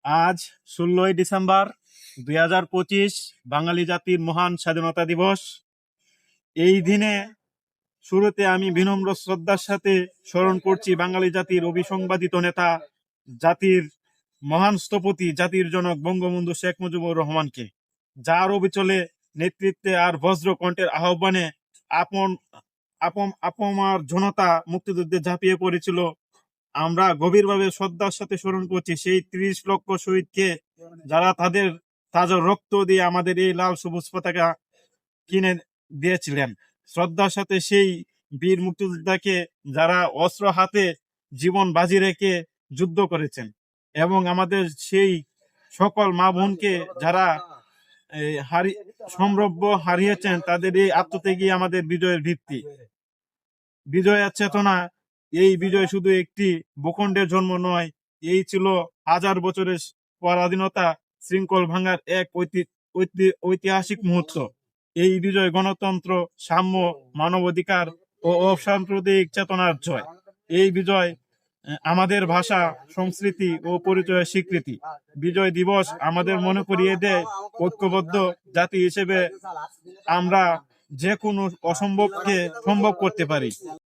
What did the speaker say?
আজ 16ই ডিসেম্বর 2025 বাঙালি জাতির মহান স্বাধীনতা দিবস। এই দিনে শুরুতে আমি বিনম্র শ্রদ্ধার সাথে স্মরণ করছি বাঙালি জাতির অবিসংবাদিত নেতা, জাতির মহান স্থপতি, জাতির জনক বঙ্গবন্ধু শেখ মুজিবুর রহমানকে, যার অবিচলে নেতৃত্বে আর বজ্র কণ্ঠের আহ্বানে আপন আপমার জনতা মুক্তিযুদ্ধে ঝাঁপিয়ে পড়েছিল। আমরা গভীরভাবে শ্রদ্ধার সাথে স্মরণ করছি সেই 30 লক্ষ শহীদকে, যারা তাদের তাজা রক্ত দিয়ে আমাদের এই লাল সবুজ পতাকা কিনে দিয়েছিলেন। শ্রদ্ধার সাথে সেই বীর মুক্তিযোদ্ধাকে, যারা অস্ত্র হাতে জীবন বাজি রেখে যুদ্ধ করেছেন, এবং আমাদের সেই সকল মা বোনকে যারা সম্ভ্য হারিয়েছেন, তাদের এই আত্মত্যাগী আমাদের বিজয়ের ভিত্তি। বিজয়ের চেতনা, এই বিজয় শুধু একটি ভূখণ্ডের জন্ম নয়, এই ছিল হাজার বছরের পরাধীনতা শৃঙ্খল ভাঙার এক ঐতিহাসিক মুহূর্ত। এই বিজয় গণতন্ত্র, সাম্য, মানবাধিকার ও অসাম্প্রদায়িক চেতনার জয়। এই বিজয় আমাদের ভাষা, সংস্কৃতি ও পরিচয়ের স্বীকৃতি। বিজয় দিবস আমাদের মনে করিয়ে দেয়, ঐক্যবদ্ধ জাতি হিসেবে আমরা যে কোনো অসম্ভবকে সম্ভব করতে পারি।